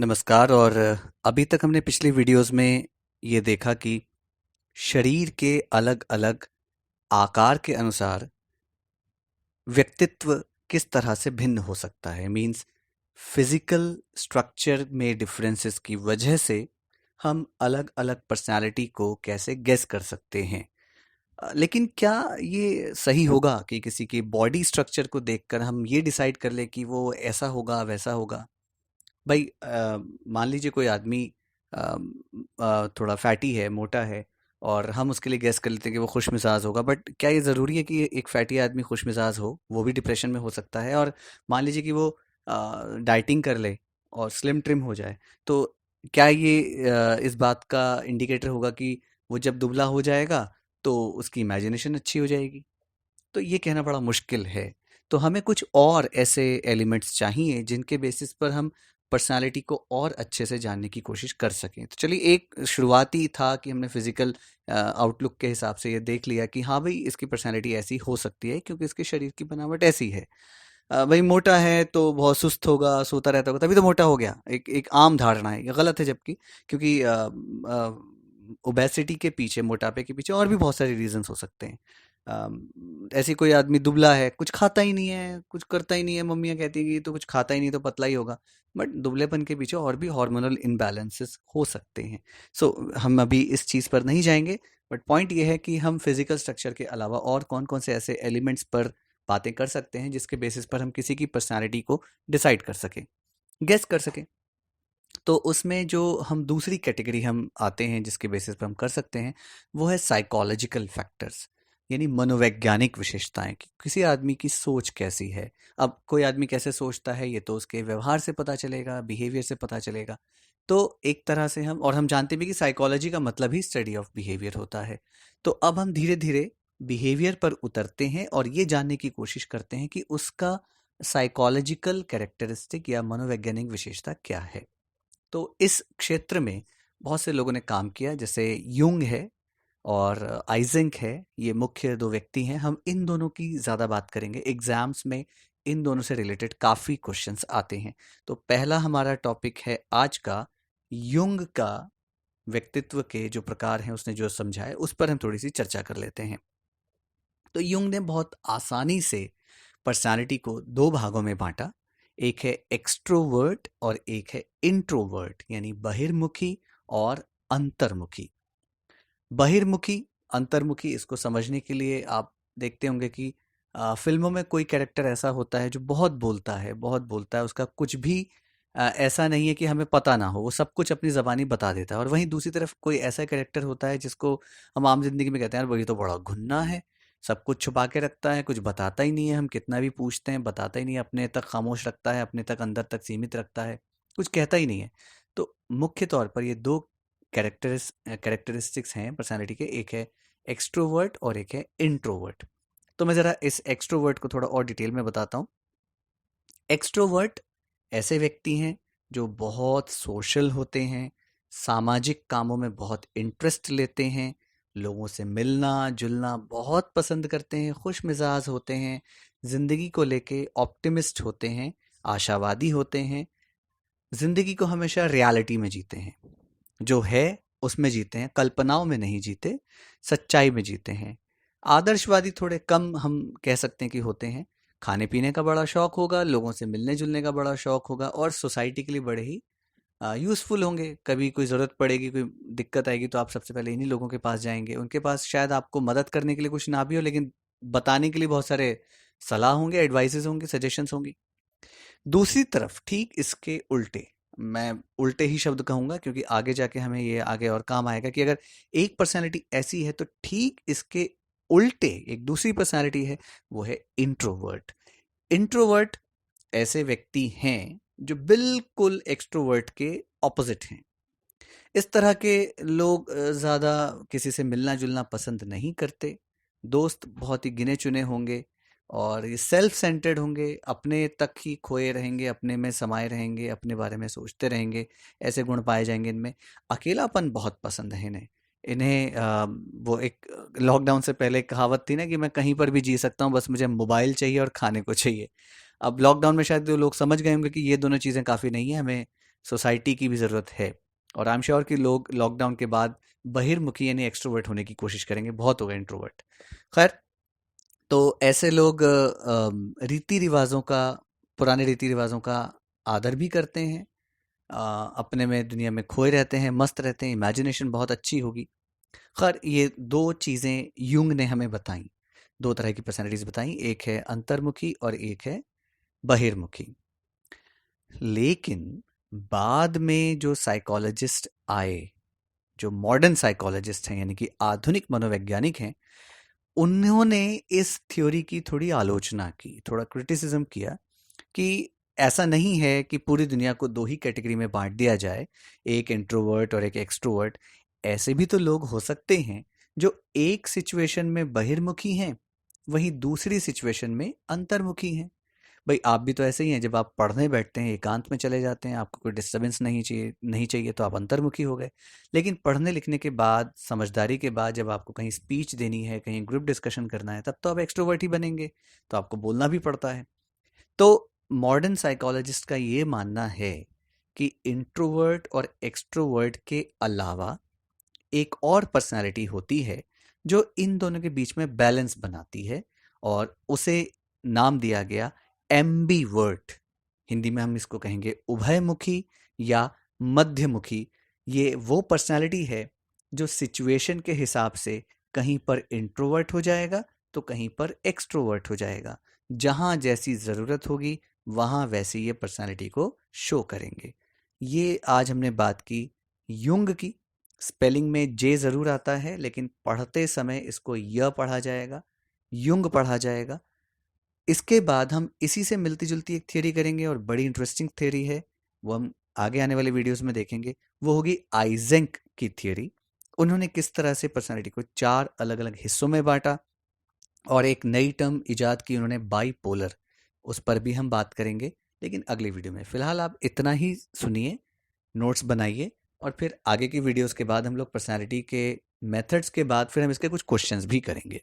नमस्कार। और अभी तक हमने पिछली वीडियोस में ये देखा कि शरीर के अलग अलग आकार के अनुसार व्यक्तित्व किस तरह से भिन्न हो सकता है। मींस फिजिकल स्ट्रक्चर में डिफरेंसेस की वजह से हम अलग अलग पर्सनालिटी को कैसे गेस कर सकते हैं। लेकिन क्या ये सही होगा कि किसी की बॉडी स्ट्रक्चर को देखकर हम ये डिसाइड कर ले कि वो ऐसा होगा वैसा होगा। भाई मान लीजिए कोई आदमी थोड़ा फैटी है, मोटा है, और हम उसके लिए गेस कर लेते हैं कि वो खुश मिजाज होगा। बट क्या ये ज़रूरी है कि एक फैटी आदमी खुश मिजाज हो? वो भी डिप्रेशन में हो सकता है। और मान लीजिए कि वो डाइटिंग कर ले और स्लिम ट्रिम हो जाए, तो क्या ये इस बात का इंडिकेटर होगा कि वो जब दुबला हो जाएगा तो उसकी इमेजिनेशन अच्छी हो जाएगी? तो ये कहना बड़ा मुश्किल है। तो हमें कुछ और ऐसे एलिमेंट्स चाहिए जिनके बेसिस पर हम पर्सनालिटी को और अच्छे से जानने की कोशिश कर सकें। तो चलिए, एक शुरुआती था कि हमने फिजिकल आउटलुक के हिसाब से ये देख लिया कि हाँ भाई, इसकी पर्सनालिटी ऐसी हो सकती है क्योंकि इसके शरीर की बनावट ऐसी है। भाई मोटा है तो बहुत सुस्त होगा, सोता रहता होगा, तभी तो मोटा हो गया। एक एक आम धारणा है, ये गलत है। जबकि क्योंकि ओबेसिटी के पीछे, मोटापे के पीछे और भी बहुत सारे रीजंस हो सकते हैं। ऐसी कोई आदमी दुबला है, कुछ खाता ही नहीं है, कुछ करता ही नहीं है, मम्मियाँ कहती है कि ये तो कुछ खाता ही नहीं तो पतला ही होगा। बट दुबलेपन के पीछे और भी हार्मोनल इम्बैलेंसेस हो सकते हैं। सो हम अभी इस चीज़ पर नहीं जाएंगे। बट पॉइंट ये है कि हम फिजिकल स्ट्रक्चर के अलावा और कौन कौन से ऐसे एलिमेंट्स पर बातें कर सकते हैं जिसके बेसिस पर हम किसी की पर्सनालिटी को डिसाइड कर सकें, गेस कर सकें। तो उसमें जो हम दूसरी कैटेगरी हम आते हैं जिसके बेसिस पर हम कर सकते हैं, वो है साइकोलॉजिकल फैक्टर्स, यानी मनोवैज्ञानिक विशेषताएं कि किसी आदमी की सोच कैसी है। अब कोई आदमी कैसे सोचता है ये तो उसके व्यवहार से पता चलेगा, बिहेवियर से पता चलेगा। तो एक तरह से हम जानते भी कि साइकोलॉजी का मतलब ही स्टडी ऑफ बिहेवियर होता है। तो अब हम धीरे धीरे बिहेवियर पर उतरते हैं और ये जानने की कोशिश करते हैं कि उसका साइकोलॉजिकल कैरेक्टरिस्टिक या मनोवैज्ञानिक विशेषता क्या है। तो इस क्षेत्र में बहुत से लोगों ने काम किया, जैसे युंग है और आइजेंक है। ये मुख्य दो व्यक्ति हैं। हम इन दोनों की ज़्यादा बात करेंगे। एग्जाम्स में इन दोनों से रिलेटेड काफ़ी क्वेश्चंस आते हैं। तो पहला हमारा टॉपिक है आज का, युंग का व्यक्तित्व के जो प्रकार हैं, उसने जो समझाए उस पर हम थोड़ी सी चर्चा कर लेते हैं। तो युंग ने बहुत आसानी से पर्सनालिटी को दो भागों में बांटा। एक है एक्सट्रोवर्ट और एक है इंट्रोवर्ट, यानी बहिर्मुखी और अंतर्मुखी। बहिर्मुखी, अंतर्मुखी, इसको समझने के लिए आप देखते होंगे कि फिल्मों में कोई कैरेक्टर ऐसा होता है जो बहुत बोलता है, बहुत बोलता है, उसका कुछ भी ऐसा नहीं है कि हमें पता ना हो, वो सब कुछ अपनी ज़बानी बता देता है। और वहीं दूसरी तरफ कोई ऐसा कैरेक्टर होता है जिसको हम आम जिंदगी में कहते हैं यार वही तो बड़ा घुन्ना है, सब कुछ छुपा के रखता है, कुछ बताता ही नहीं है, हम कितना भी पूछते हैं बताता ही नहीं है, अपने तक खामोश रखता है, अपने तक अंदर तक सीमित रखता है, कुछ कहता ही नहीं है। तो मुख्य तौर पर ये दो कैरेक्टरिस्टिक्स हैं पर्सनालिटी के, एक है एक्सट्रोवर्ट और एक है इंट्रोवर्ट। तो मैं ज़रा इस एक्सट्रोवर्ट को थोड़ा और डिटेल में बताता हूँ। एक्सट्रोवर्ट ऐसे व्यक्ति हैं जो बहुत सोशल होते हैं, सामाजिक कामों में बहुत इंटरेस्ट लेते हैं, लोगों से मिलना जुलना बहुत पसंद करते हैं, खुश मिजाज होते हैं, जिंदगी को लेके ऑप्टिमिस्ट होते हैं, आशावादी होते हैं, जिंदगी को हमेशा रियलिटी में जीते हैं, जो है उसमें जीते हैं, कल्पनाओं में नहीं जीते, सच्चाई में जीते हैं। आदर्शवादी थोड़े कम हम कह सकते हैं कि होते हैं। खाने पीने का बड़ा शौक होगा, लोगों से मिलने जुलने का बड़ा शौक होगा, और सोसाइटी के लिए बड़े ही यूज़फुल होंगे। कभी कोई ज़रूरत पड़ेगी, कोई दिक्कत आएगी, तो आप सबसे पहले इन्हीं लोगों के पास जाएंगे। उनके पास शायद आपको मदद करने के लिए कुछ ना भी हो, लेकिन बताने के लिए बहुत सारे सलाह होंगे, एडवाइसेस होंगे, सजेशंस होंगी। दूसरी तरफ ठीक इसके उल्टे, मैं उल्टे ही शब्द कहूंगा क्योंकि आगे जाके हमें ये आगे और काम आएगा कि अगर एक पर्सनालिटी ऐसी है तो ठीक इसके उल्टे एक दूसरी पर्सनालिटी है, वो है इंट्रोवर्ट। इंट्रोवर्ट ऐसे व्यक्ति हैं जो बिल्कुल एक्सट्रोवर्ट के ऑपोजिट हैं। इस तरह के लोग ज़्यादा किसी से मिलना जुलना पसंद नहीं करते, दोस्त बहुत ही गिने चुने होंगे, और ये सेल्फ सेंटर्ड होंगे, अपने तक ही खोए रहेंगे, अपने में समाये रहेंगे, अपने बारे में सोचते रहेंगे। ऐसे गुण पाए जाएंगे इनमें। अकेलापन बहुत पसंद है इन्हें। इन्हें वो एक लॉकडाउन से पहले एक कहावत थी ना कि मैं कहीं पर भी जी सकता हूँ, बस मुझे मोबाइल चाहिए और खाने को चाहिए। अब लॉकडाउन में शायद जो लोग समझ गए होंगे कि ये दोनों चीज़ें काफ़ी नहीं है, हमें सोसाइटी की भी ज़रूरत है। और आई एम श्योर कि लोग लॉकडाउन के बाद बहिर्मुखी यानी एक्सट्रोवर्ट होने की कोशिश करेंगे, बहुत हो गए इंट्रोवर्ट। खैर, तो ऐसे लोग रीति रिवाजों का, पुराने रीति रिवाजों का आदर भी करते हैं, अपने में दुनिया में खोए रहते हैं, मस्त रहते हैं, इमेजिनेशन बहुत अच्छी होगी। खैर, ये दो चीज़ें युंग ने हमें बताई, दो तरह की पर्सनैलिटीज़ बताई, एक है अंतर्मुखी और एक है बहिर्मुखी। लेकिन बाद में जो साइकोलॉजिस्ट आए, जो मॉडर्न साइकोलॉजिस्ट हैं यानी कि आधुनिक मनोवैज्ञानिक हैं, उन्होंने इस थ्योरी की थोड़ी आलोचना की, थोड़ा क्रिटिसिज्म किया कि ऐसा नहीं है कि पूरी दुनिया को दो ही कैटेगरी में बांट दिया जाए, एक इंट्रोवर्ट और एक एक्सट्रोवर्ट। ऐसे भी तो लोग हो सकते हैं जो एक सिचुएशन में बहिर्मुखी हैं, वहीं दूसरी सिचुएशन में अंतर्मुखी हैं। भाई आप भी तो ऐसे ही हैं, जब आप पढ़ने बैठते हैं एकांत में चले जाते हैं, आपको कोई डिस्टर्बेंस नहीं चाहिए तो आप अंतर्मुखी हो गए। लेकिन पढ़ने लिखने के बाद, समझदारी के बाद, जब आपको कहीं स्पीच देनी है, कहीं ग्रुप डिस्कशन करना है, तब तो आप एक्सट्रोवर्ट ही बनेंगे, तो आपको बोलना भी पड़ता है। तो मॉडर्न साइकोलॉजिस्ट का ये मानना है कि इंट्रोवर्ट और एक्सट्रोवर्ट के अलावा एक और पर्सनालिटी होती है जो इन दोनों के बीच में बैलेंस बनाती है, और उसे नाम दिया गया एम्बीवर्ट। हिंदी में हम इसको कहेंगे उभयमुखी या मध्यमुखी। ये वो पर्सनालिटी है जो सिचुएशन के हिसाब से कहीं पर इंट्रोवर्ट हो जाएगा तो कहीं पर एक्सट्रोवर्ट हो जाएगा। जहाँ जैसी ज़रूरत होगी वहाँ वैसी ये पर्सनालिटी को शो करेंगे। ये आज हमने बात की युंग की। स्पेलिंग में जे ज़रूर आता है, लेकिन पढ़ते समय इसको य पढ़ा जाएगा, युंग पढ़ा जाएगा। इसके बाद हम इसी से मिलती जुलती एक थियरी करेंगे, और बड़ी इंटरेस्टिंग थियरी है, वो हम आगे आने वाले वीडियोस में देखेंगे। वो होगी आइजेंक की थियरी। उन्होंने किस तरह से पर्सनालिटी को चार अलग अलग हिस्सों में बांटा और एक नई टर्म इजाद की उन्होंने, बाईपोलर। उस पर भी हम बात करेंगे, लेकिन अगली वीडियो में। फिलहाल आप इतना ही सुनिए, नोट्स बनाइए, और फिर आगे की वीडियोस के बाद हम लोग पर्सनालिटी के मेथड्स के बाद फिर हम इसके कुछ क्वेश्चंस भी करेंगे।